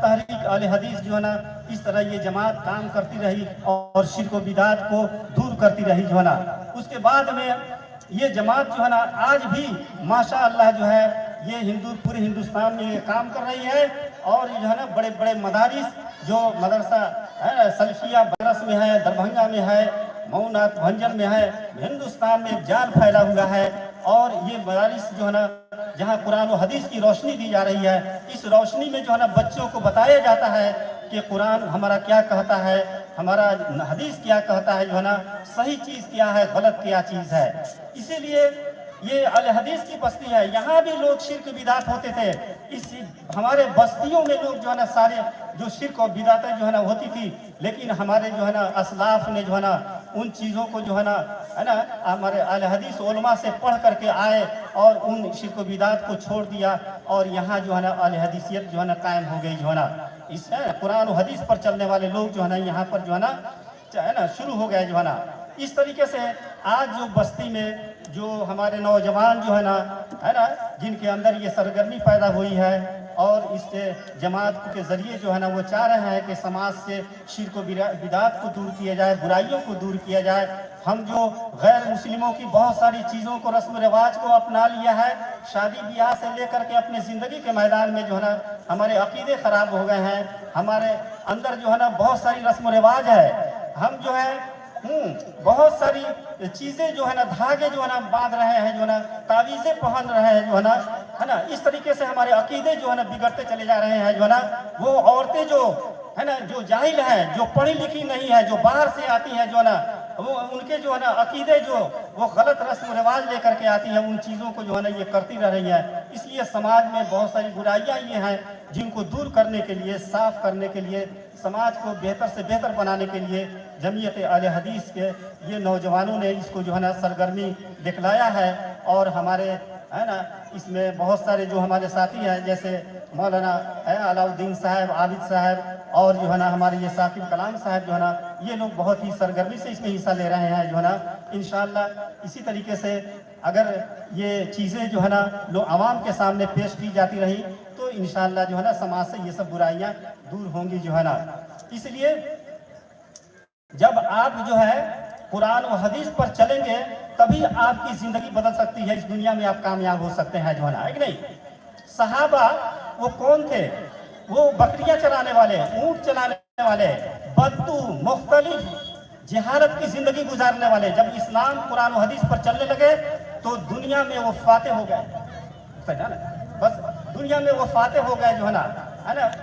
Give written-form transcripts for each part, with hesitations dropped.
تحریک اہل حدیث جو ہے نا اس طرح یہ جماعت کام کرتی رہی اور شرک و بدعت کو دور کرتی رہی جو ہے نا. اس کے بعد میں یہ جماعت جو ہے نا آج بھی ماشاء اللہ جو ہے یہ پورے ہندوستان میں یہ کام کر رہی ہے. اور یہ جو ہے نا بڑے بڑے مدارس جو مدرسہ سلفیہ بنارس میں ہے، دربھنگا میں ہے، مئوناتھ بھنجن میں ہے، ہندوستان میں جال پھیلا ہوا ہے. اور یہ مدارس جو ہے نا جہاں قرآن و حدیث کی روشنی دی جا رہی ہے، اس روشنی میں جو ہے نا بچوں کو بتایا جاتا ہے کہ قرآن ہمارا کیا کہتا ہے، ہمارا حدیث کیا کہتا ہے، جو ہے نا صحیح چیز کیا ہے، غلط کیا چیز ہے. اسی لیے یہ اہل حدیث کی بستی ہے، یہاں بھی لوگ شرک بدعت ہوتے تھے. ہمارے بستیوں میں لوگ جو ہے نا سارے جو شرک اور بدعتیں جو ہے نا ہوتی تھی، لیکن ہمارے جو ہے نا اسلاف نے جو ہے نا ان چیزوں کو جو ہے نا ہمارے اہل حدیث علماء سے پڑھ کر کے آئے اور ان شرک و بدعت کو چھوڑ دیا، اور یہاں جو ہے نا اہل حدیثیت جو ہے نا قائم ہو گئی. جو ہے نا اس قرآن و حدیث پر چلنے والے لوگ جو ہے نا یہاں پر جو ہے نا شروع ہو گئے. جو ہے نا اس طریقے سے آج جو بستی میں جو ہمارے نوجوان جو ہے نا جن کے اندر یہ سرگرمی پیدا ہوئی ہے، اور اس جماعت کے ذریعے جو ہے نا وہ چاہ رہے ہیں کہ سماج سے شرک و بدعت کو دور کیا جائے، برائیوں کو دور کیا جائے. ہم جو غیر مسلموں کی بہت ساری چیزوں کو، رسم و رواج کو اپنا لیا ہے، شادی بیاہ سے لے کر کے اپنے زندگی کے میدان میں جو ہے نا ہمارے عقیدے خراب ہو گئے ہیں. ہمارے اندر جو ہے نا بہت ساری رسم و رواج ہے، ہم جو ہے بہت ساری چیزیں جو ہے نا دھاگے جو ہے نا باندھ رہے ہیں، جو ہے نا تعویذیں پہن رہے ہیں، جو ہے نا اس طریقے سے ہمارے عقیدے جو ہے نا بگڑتے چلے جا رہے ہیں. جو ہے نا وہ عورتیں جو ہے نا جو جاہل ہیں، جو پڑھی لکھی نہیں ہے، جو باہر سے آتی ہیں، جو ہے نا وہ ان کے جو ہے نا عقیدے جو وہ غلط رسم و رواج لے کر کے آتی ہیں، ان چیزوں کو جو ہے نا یہ کرتی رہ رہی ہے. اس لیے سماج میں بہت ساری برائیاں یہ ہیں جن کو دور کرنے کے لیے، صاف کرنے کے لیے، سماج کو بہتر سے بہتر بنانے کے لیے جمعیت اہل حدیث کے یہ نوجوانوں نے اس کو جو ہے نا سرگرمی دکھلایا ہے. اور ہمارے ہے نا اس میں بہت سارے جو ہمارے ساتھی ہیں، جیسے مولانا علاء الدین صاحب، عابد صاحب، اور جو ہے نا ہمارے یہ ثاقب کلام صاحب جو ہے نا یہ لوگ بہت ہی سرگرمی سے اس میں حصہ لے رہے ہیں. جو ہے نا انشاءاللہ اسی طریقے سے اگر یہ چیزیں جو ہے نا لوگ عوام کے سامنے پیش کی جاتی رہی تو انشاءاللہ جو ہے نا سماج سے یہ سب برائیاں دور ہوں گی. جو ہے نا اس لیے جب آپ جو ہے قرآن و حدیث پر چلیں گے تبھی آپ کی زندگی بدل سکتی ہے، اس دنیا میں آپ کامیاب ہو سکتے ہیں. جو ہے نا نہیں صحابہ وہ کون تھے؟ وہ بکریاں چلانے والے، اونٹ چلانے والے، بدو، مختلف جہالت کی زندگی گزارنے والے. جب اسلام قرآن و حدیث پر چلنے لگے تو دنیا میں وہ فاتح ہو گئے. بس دنیا میں وہ فاتح ہو گئے. جو ہے نا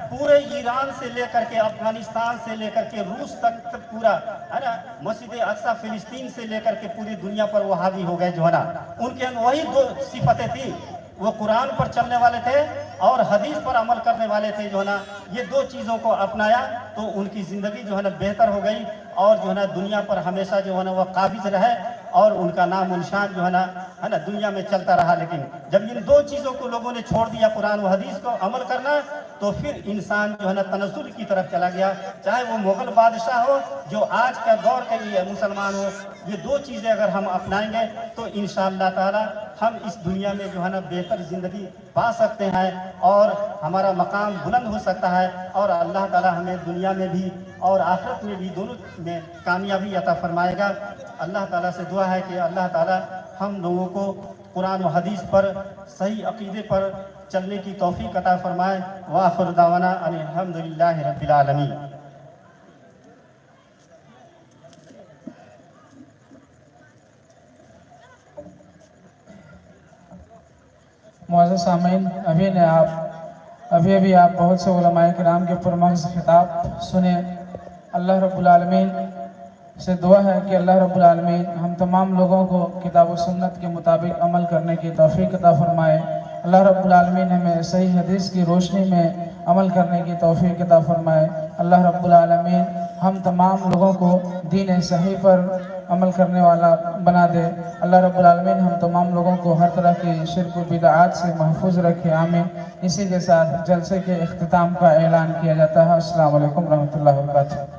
پورے ایران سے لے کر کے، افغانستان سے لے کر کے، روس تک پورا ہے نا، مسجد اقصی فلسطین سے لے کر کے پوری دنیا پر وہ حاوی ہو گئے. جو ہے نا ان کے وہی دو صفتیں تھیں، وہ قرآن پر چلنے والے تھے اور حدیث پر عمل کرنے والے تھے. جو ہے نا یہ دو چیزوں کو اپنایا تو ان کی زندگی جو ہے نا بہتر ہو گئی، اور جو ہے نا دنیا پر ہمیشہ جو ہے نا وہ قابض رہے، اور ان کا نام و نشان جو ہے نا دنیا میں چلتا رہا. لیکن جب ان دو چیزوں کو لوگوں نے چھوڑ دیا، قرآن و حدیث کو عمل کرنا، تو پھر انسان جو ہے نا تنزل کی طرف چلا گیا. چاہے وہ مغل بادشاہ ہو جو آج کا دور کے لیے مسلمان ہو، یہ دو چیزیں اگر ہم اپنائیں گے تو انشاءاللہ تعالی ہم اس دنیا میں جو ہے نا بہتر زندگی پا سکتے ہیں، اور ہمارا مقام بلند ہو سکتا ہے، اور اللہ تعالی ہمیں دنیا میں بھی اور آخرت میں بھی دونوں میں کامیابی عطا فرمائے گا. اللہ تعالیٰ سے دعا ہے کہ اللہ تعالیٰ ہم لوگوں کو قرآن و حدیث پر، صحیح عقیدے پر چلنے کی توفیق عطا فرمائے. وآخر دعوانا ان الحمدللہ رب العالمین. معزز سامعین، ابھی آپ بہت سے علماء کرام کے پرمغز خطاب سنے. اللہ رب العالمین سے دعا ہے کہ اللہ رب العالمین ہم تمام لوگوں کو کتاب و سنت کے مطابق عمل کرنے کی توفیق عطا فرمائے. اللہ رب العالمین ہمیں صحیح حدیث کی روشنی میں عمل کرنے کی توفیق عطا فرمائے. اللہ رب العالمین ہم تمام لوگوں کو دین صحیح پر عمل کرنے والا بنا دے. اللہ رب العالمین ہم تمام لوگوں کو ہر طرح کی شرک و بدعات سے محفوظ رکھے. آمین. اسی کے ساتھ جلسے کے اختتام کا اعلان کیا جاتا ہے. السلام علیکم ورحمۃ اللہ وبرکاتہ.